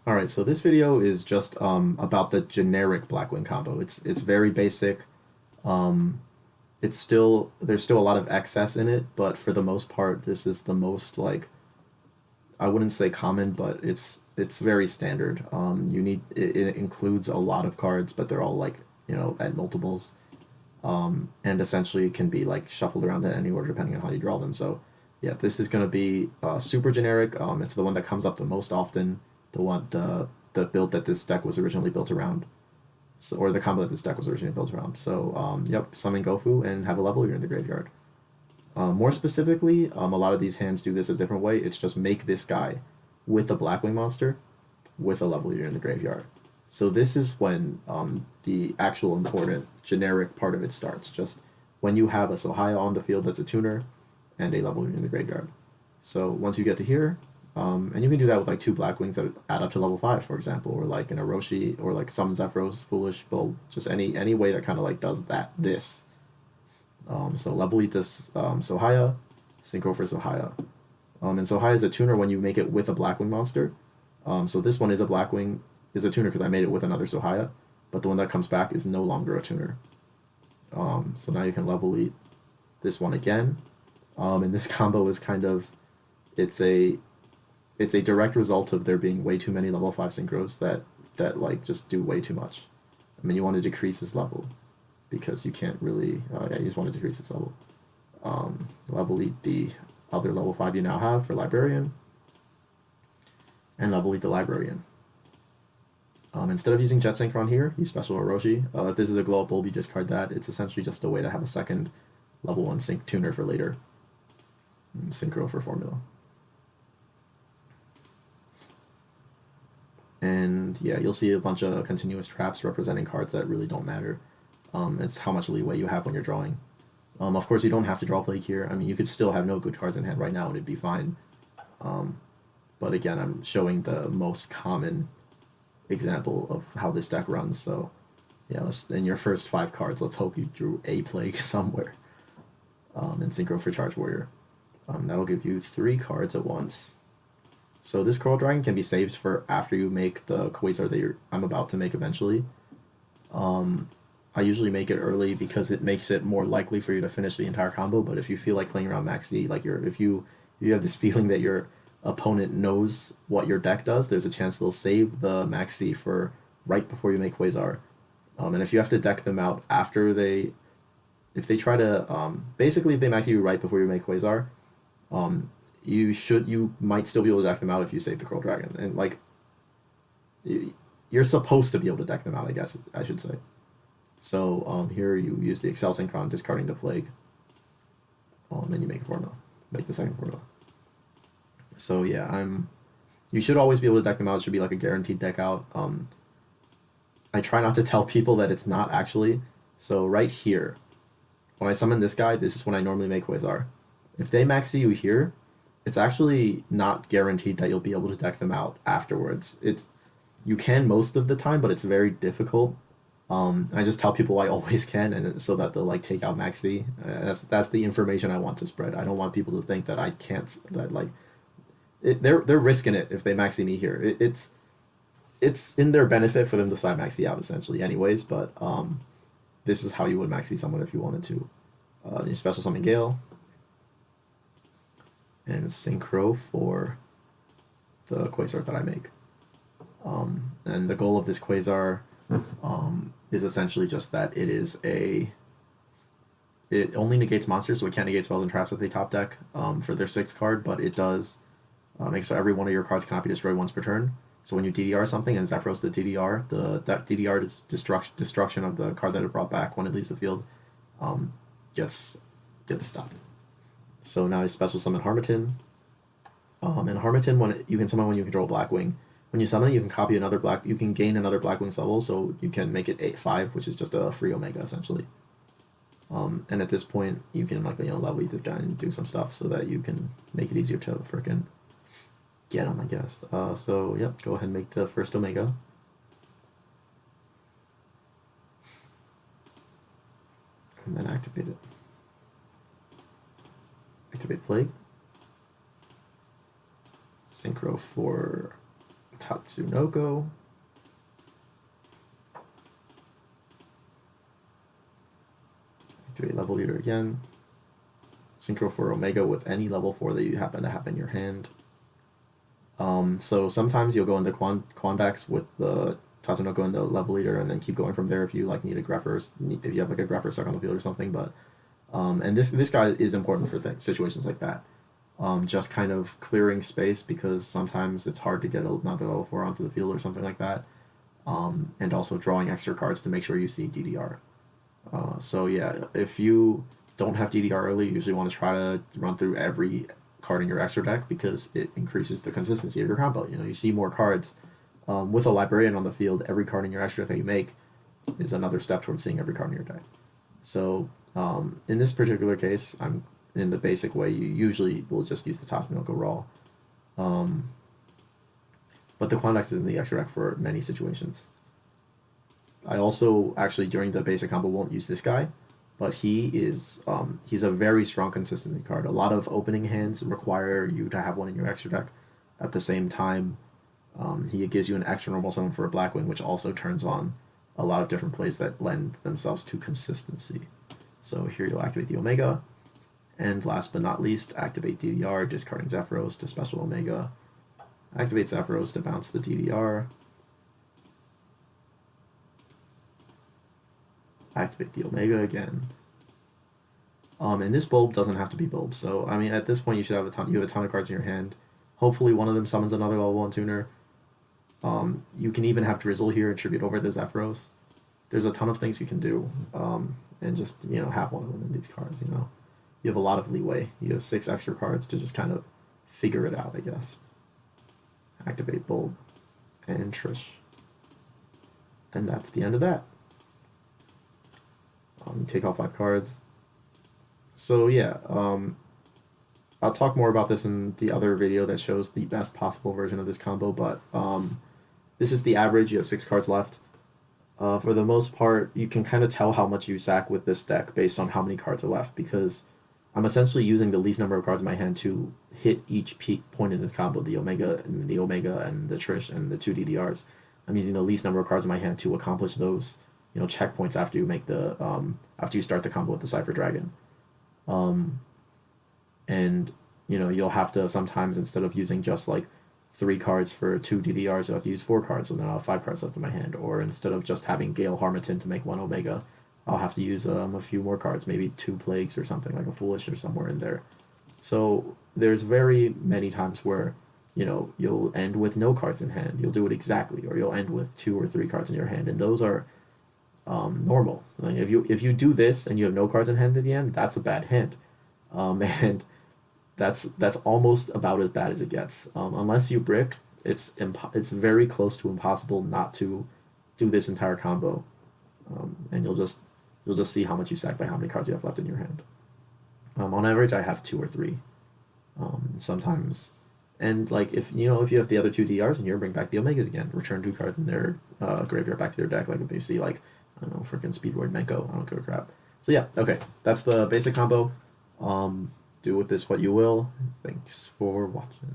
Alright, so this video is just about the generic Blackwing combo. It's very basic. Um, it's still there's still a lot of excess in it, but for the most part, this is the most like I wouldn't say common, but it's very standard. It includes a lot of cards, but they're all like at multiples, and essentially it can be like shuffled around in any order depending on how you draw them. So yeah, this is gonna be super generic. It's the one that comes up the most often, the build that this deck was originally built around, so, or the combo that this deck was originally built around. So yep, summon Gofu and have a level. You're in the graveyard. More specifically, a lot of these hands do this a different way. It's just make this guy with a Blackwing monster with a level leader in the graveyard. So this is when the actual important generic part of it starts. Just when you have a Sohaya on the field that's a tuner and a level leader in the graveyard. So once you get to here, and you can do that with like two Blackwings that add up to level 5, for example, or like an Orochi, or like summon Zephyros, Foolish Bull, just any way that kind of like does this. So level lead this Sohaya, synchro for Sohaya. And Sohaya is a tuner when you make it with a Blackwing monster. So this one is a Blackwing, is a tuner because I made it with another Sohaya, but the one that comes back is no longer a tuner. So now you can level lead this one again. And this combo is kind of, it's a direct result of there being way too many level 5 synchros that like just do way too much. I mean, you want to decrease his level because you can't really, yeah, you just want to decrease its level. Level lead the other level 5 you now have for Librarian, and level lead the Librarian. Instead of using Jet Synchron here, use Special Orochi. If this is a Glow Up Bulb, you discard that. It's essentially just a way to have a second level 1 sync tuner for later. And synchro for formula. And yeah, you'll see a bunch of continuous traps representing cards that really don't matter. It's how much leeway you have when you're drawing. Of course, you don't have to draw Plague here. I mean, you could still have no good cards in hand right now and it'd be fine. But again, I'm showing the most common example of how this deck runs. So yeah, in your first 5 cards, let's hope you drew a Plague somewhere. And synchro for ChargeWarrior. That'll give you 3 cards at once. So this Coral Dragon can be saved for after you make the Quasar that I'm about to make eventually. I usually make it early because it makes it more likely for you to finish the entire combo, but if you feel like playing around Max D, like if you have this feeling that your opponent knows what your deck does, there's a chance they'll save the Max D for right before you make Quasar. And if you have to deck them out after if they try to, basically if they Max you right before you make Quasar, you might still be able to deck them out if you save the Coral Dragon. And like, you're supposed to be able to deck them out, I guess I should say. So here you use the Accel Synchron, discarding the Plague. Then you make a formula, make the second formula. So yeah, you should always be able to deck them out. It should be like a guaranteed deck out. I try not to tell people that it's not actually. So right here, when I summon this guy, this is when I normally make Quasar. If they max you here, it's actually not guaranteed that you'll be able to deck them out afterwards. You can most of the time, but it's very difficult. I just tell people I always can, and so that they'll like take out Max D. That's the information I want to spread. I don't want people to think that I can't, that like they're risking it if they maxi me here. It's in their benefit for them to side maxi out essentially, anyways. But this is how you would maxi someone if you wanted to. You special summon Gale and synchro for the Quasar that I make. And the goal of this Quasar is essentially just that it only negates monsters, so it can't negate spells and traps with the top deck for their 6th card, but it does make so every one of your cards cannot be destroyed once per turn. So when you DDR something and Zephyros the DDR, that DDR is destruction of the card that it brought back when it leaves the field gets stopped. So now you special summon Harmattan. And Harmattan, you can summon when you control Blackwing. When you summon it, you can copy you can gain another Blackwing's level, so you can make it 8/5, which is just a free Omega essentially. And at this point, you can like level this guy and do some stuff so that you can make it easier to frickin' get him, I guess. So yep, go ahead and make the first Omega. And then activate it. Activate Plague. Synchro for Tatsunoko. Activate level leader again. Synchro for Omega with any level 4 that you happen to have in your hand. So sometimes you'll go into Quandax with the Tatsunoko and the level leader, and then keep going from there if you like need a grepper, if you have like a grepper stuck on the field or something. But and this guy is important for situations like that. Just kind of clearing space, because sometimes it's hard to get another level 4 onto the field or something like that. And also drawing extra cards to make sure you see DDR. So yeah, if you don't have DDR early, you usually want to try to run through every card in your extra deck, because it increases the consistency of your combo. You know, you see more cards. With a Librarian on the field, every card in your extra deck that you make is another step towards seeing every card in your deck. So in this particular case, I'm in the basic way. You usually will just use the Tatsunoko raw. But the Quandax is in the extra deck for many situations. I also actually during the basic combo won't use this guy, but he's a very strong consistency card. A lot of opening hands require you to have one in your extra deck. At the same time, he gives you an extra normal summon for a Blackwing, which also turns on a lot of different plays that lend themselves to consistency. So here you'll activate the Omega, and last but not least, activate DDR, discarding Zephyros to special Omega. Activate Zephyros to bounce the DDR. Activate the Omega again. And this bulb doesn't have to be bulb, so I mean at this point you should have you have a ton of cards in your hand. Hopefully one of them summons another level 1 tuner. You can even have Drizzle here and tribute over the Zephyros. There's a ton of things you can do, and just have one of them in these cards. You have a lot of leeway. You have 6 extra cards to just kind of figure it out, I guess. Activate Bulb and Trish, and that's the end of that. You take off 5 cards. So yeah, I'll talk more about this in the other video that shows the best possible version of this combo, but this is the average. You have 6 cards left. For the most part, you can kind of tell how much you sack with this deck based on how many cards are left, because I'm essentially using the least number of cards in my hand to hit each peak point in this combo, the Omega and the Trish and the 2 DDRs. I'm using the least number of cards in my hand to accomplish those checkpoints after you make the after you start the combo with the Cypher Dragon. And you'll have to sometimes, instead of using just like 3 cards for 2 DDRs, you'll have to use 4 cards, so then I'll have 5 cards left in my hand. Or instead of just having Gale Harmattan to make 1 Omega, I'll have to use a few more cards, maybe 2 Plagues or something, like a Foolish or somewhere in there. So there's very many times where you'll end with no cards in hand. You'll do it exactly, or you'll end with 2 or 3 cards in your hand, and those are normal. So if you do this and you have no cards in hand at the end, that's a bad hand, and that's almost about as bad as it gets. Unless you brick, it's very close to impossible not to do this entire combo, and you'll just see how much you sack by how many cards you have left in your hand. On average, I have 2 or 3. Sometimes, and like if you have the other 2 DRs in here, bring back the Omegas again. Return 2 cards in their graveyard back to their deck. Like if you see like I don't know, freaking Speedroid Menko. I don't give a crap. So yeah, okay, that's the basic combo. Do with this what you will. Thanks for watching.